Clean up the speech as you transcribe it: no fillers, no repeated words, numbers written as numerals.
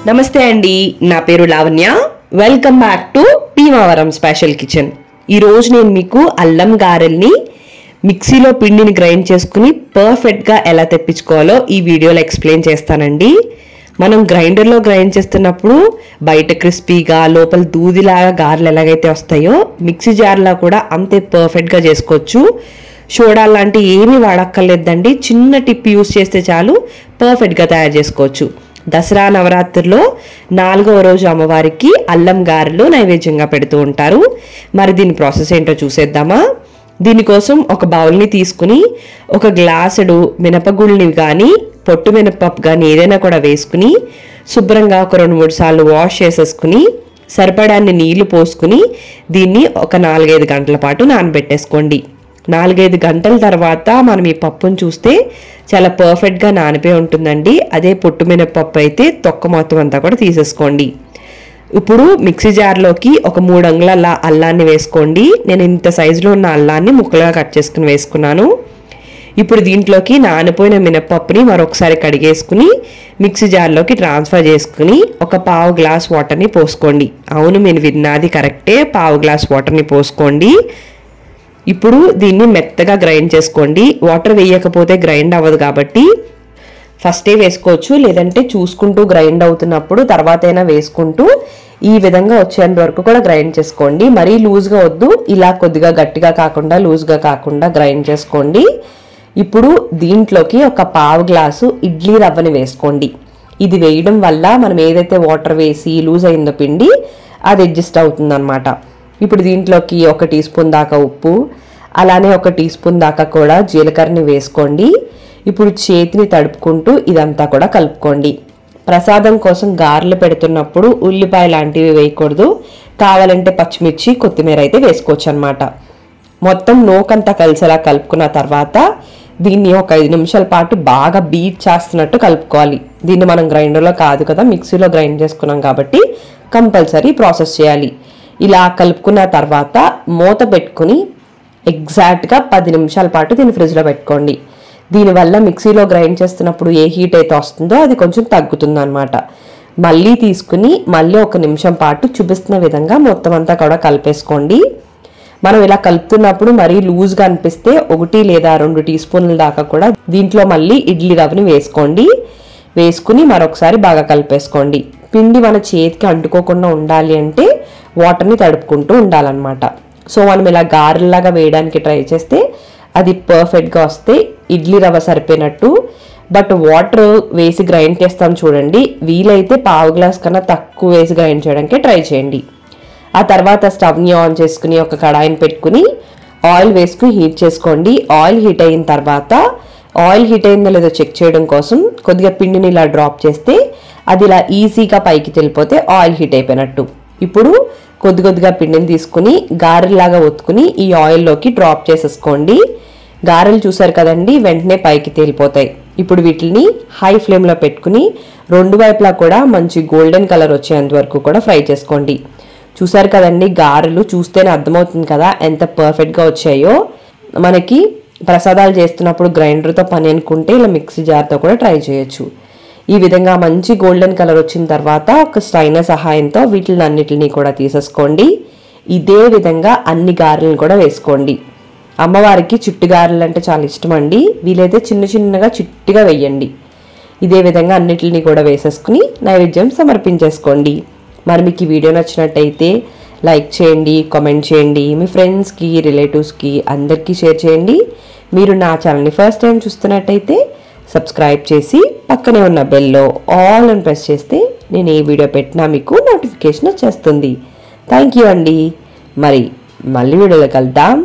నమస్తే అండి, నా పేరు Lavanya. Welcome back to Bhimavaram special kitchen. ఈరోజు నేను మీకు అల్లం గారెల్ని మిక్సీలో పిండిని గ్రైండ్ చేసుకుని పర్ఫెక్ట్గా ఎలా తెప్పించుకోవాలో ఈ వీడియోలో ఎక్స్ప్లెయిన్ చేస్తానండి. మనం గ్రైండర్లో గ్రైండ్ చేస్తున్నప్పుడు బయట క్రిస్పీగా లోపల దూదిలాగా గారెలు ఎలాగైతే వస్తాయో మిక్సీ జార్లో కూడా అంతే పర్ఫెక్ట్గా చేసుకోవచ్చు. సోడా లాంటి ఏమీ వాడక్కర్లేదండి. చిన్న టిప్ యూస్ చేస్తే చాలు పర్ఫెక్ట్గా తయారు చేసుకోవచ్చు. దసరా నవరాత్రిలో 4వ రోజు అమ్మవారికి అల్లం గారెలు నైవేద్యంగా పెడుతూ ఉంటారు. మరి దీని ప్రాసెస్ ఏంటో చూసేద్దామా. దీనికోసం ఒక బౌల్ని తీసుకుని ఒక గ్లాసుడు మినపగుళ్ళని కానీ పొట్టు మినపప్పు కానీ ఏదైనా కూడా వేసుకుని శుభ్రంగా ఒక 2-3 సార్లు వాష్ చేసేసుకుని సరిపడాన్ని నీళ్లు పోసుకుని దీన్ని ఒక 4-5 గంటల పాటు నానబెట్టేసుకోండి. 4-5 గంటల తర్వాత మనం ఈ పప్పును చూస్తే చాలా పర్ఫెక్ట్గా నానిపోయి ఉంటుందండి. అదే పొట్టు మినపప్పు అయితే తొక్క మొత్తం అంతా కూడా తీసేసుకోండి. ఇప్పుడు మిక్సీ జార్లోకి ఒక 3 అంగుళాల అల్లాన్ని వేసుకోండి. నేను ఇంత సైజులో ఉన్న అల్లాన్ని ముక్కలుగా కట్ చేసుకుని వేసుకున్నాను. ఇప్పుడు దీంట్లోకి నానిపోయిన మినపప్పుని మరొకసారి కడిగేసుకుని మిక్సీ జార్లోకి ట్రాన్స్ఫర్ చేసుకుని ఒక 1/2 గ్లాస్ వాటర్ని పోసుకోండి. అవును, మీరు విన్నది కరెక్టే, 1/2 గ్లాస్ వాటర్ని పోసుకోండి. ఇప్పుడు దీన్ని మెత్తగా గ్రైండ్ చేసుకోండి. వాటర్ వేయకపోతే గ్రైండ్ అవ్వదు కాబట్టి ఫస్టే వేసుకోవచ్చు, లేదంటే చూసుకుంటూ గ్రైండ్ అవుతున్నప్పుడు తర్వాత అయినా వేసుకుంటూ ఈ విధంగా వచ్చేంత వరకు కూడా గ్రైండ్ చేసుకోండి. మరీ లూజ్గా వద్దు, ఇలా కొద్దిగా గట్టిగా కాకుండా లూజ్గా కాకుండా గ్రైండ్ చేసుకోండి. ఇప్పుడు దీంట్లోకి ఒక 1/2 గ్లాసు ఇడ్లీ రవ్వని వేసుకోండి. ఇది వేయడం వల్ల మనం ఏదైతే వాటర్ వేసి లూజ్ అయిందో పిండి అది అడ్జస్ట్ అవుతుంది అన్నమాట. ఇప్పుడు దీంట్లోకి 1 టీ స్పూన్ దాకా ఉప్పు, అలానే 1 టీ స్పూన్ దాకా కూడా జీలకర్రని వేసుకోండి. ఇప్పుడు చేతిని తడుపుకుంటూ ఇదంతా కూడా కలుపుకోండి. ప్రసాదం కోసం గారెలు పెడుతున్నప్పుడు ఉల్లిపాయ లాంటివి వేయకూడదు. కావాలంటే పచ్చిమిర్చి, కొత్తిమీర అయితే వేసుకోవచ్చు అనమాట. మొత్తం నోకంతా కలిసేలా కలుపుకున్న తర్వాత దీన్ని ఒక 5 నిమిషాల పాటు బాగా బీట్ చేస్తున్నట్టు కలుపుకోవాలి. దీన్ని మనం గ్రైండర్లో కాదు కదా, మిక్సీలో గ్రైండ్ చేసుకున్నాం కాబట్టి కంపల్సరీ ప్రాసెస్ చేయాలి. ఇలా కలుపుకున్న తర్వాత మూత పెట్టుకుని ఎగ్జాక్ట్గా 10 నిమిషాల పాటు దీన్ని ఫ్రిడ్జ్లో పెట్టుకోండి. దీనివల్ల మిక్సీలో గ్రైండ్ చేస్తున్నప్పుడు ఏ హీట్ అయితే వస్తుందో అది కొంచెం తగ్గుతుంది అనమాట. మళ్ళీ తీసుకుని మళ్ళీ 1 నిమిషం పాటు చూపిస్తున్న విధంగా మొత్తం అంతా కూడా కలిపేసుకోండి. మనం ఇలా కలుపుతున్నప్పుడు మరీ లూజ్గా అనిపిస్తే 1 లేదా 2 టీ స్పూన్ల దాకా కూడా దీంట్లో మళ్ళీ ఇడ్లీ రవ్వని వేసుకోండి. వేసుకుని మరొకసారి బాగా కలిపేసుకోండి. పిండి మన చేతికి అంటుకోకుండా ఉండాలి అంటే వాటర్ని తడుపుకుంటూ ఉండాలన్నమాట. సో మనం ఇలా గారెల్లాగా వేయడానికి ట్రై చేస్తే అది పర్ఫెక్ట్గా వస్తే ఇడ్లీ రవ్వ సరిపోయినట్టు. బట్ వాటర్ వేసి గ్రైండ్ చేస్తాం చూడండి, వీలైతే 1/2 గ్లాస్ కన్నా తక్కువ వేసి గ్రైండ్ చేయడానికి ట్రై చేయండి. ఆ తర్వాత స్టవ్ని ఆన్ చేసుకుని ఒక కడాయిని పెట్టుకుని ఆయిల్ వేసుకుని హీట్ చేసుకోండి. ఆయిల్ హీట్ అయిన తర్వాత ఆయిల్ హీట్ అయిందో లేదో చెక్ చేయడం కోసం కొద్దిగా పిండిని ఇలా డ్రాప్ చేస్తే అది ఇలా ఈజీగా పైకి తెలిపోతే ఆయిల్ హీట్ అయిపోయినట్టు. ఇప్పుడు కొద్దిగా పిండిని తీసుకుని గారెల్లాగా ఒత్తుకుని ఈ ఆయిల్లోకి డ్రాప్ చేసేసుకోండి. గారెలు చూసారు కదండి, వెంటనే పైకి తేలిపోతాయి. ఇప్పుడు వీటిని హై ఫ్లేమ్లో పెట్టుకుని 2 వైపులా కూడా మంచి గోల్డెన్ కలర్ వచ్చేంత వరకు కూడా ఫ్రై చేసుకోండి. చూసారు కదండి, గారెలు చూస్తేనే అర్థమవుతుంది కదా ఎంత పర్ఫెక్ట్గా వచ్చాయో. మనకి ప్రసాదాలు చేస్తున్నప్పుడు గ్రైండర్తో పని అనుకుంటే ఇలా మిక్సీ జార్తో కూడా ట్రై చేయొచ్చు. ఈ విధంగా మంచి గోల్డెన్ కలర్ వచ్చిన తర్వాత ఒక స్ట్రైనర్ సహాయంతో వీటిని అన్నిటిని కూడా తీసేసుకోండి. ఇదే విధంగా అన్ని గారెలను కూడా వేసుకోండి. అమ్మవారికి చిట్టు గారెలు అంటే చాలా ఇష్టం అండి. వీలైతే చిన్నగా చిట్టిగా వేయండి. ఇదే విధంగా అన్నిటిని కూడా వేసేసుకుని నైవేద్యం సమర్పించేసుకోండి. మరి మీకు ఈ వీడియో నచ్చినట్టయితే లైక్ చేయండి, కామెంట్ చేయండి, మీ ఫ్రెండ్స్కి, రిలేటివ్స్కి అందరికీ షేర్ చేయండి. మీరు నా ఛానల్ని ఫస్ట్ టైం చూస్తున్నట్టయితే సబ్స్క్రైబ్ చేసి పక్కనే ఉన్న బెల్లో ఆల్ అని ప్రెస్ చేస్తే నేను ఏ వీడియో పెట్టినా మీకు నోటిఫికేషన్ వచ్చేస్తుంది. థ్యాంక్ యూ అండి. మరి మళ్ళీ వీడియోలో కలుద్దాం.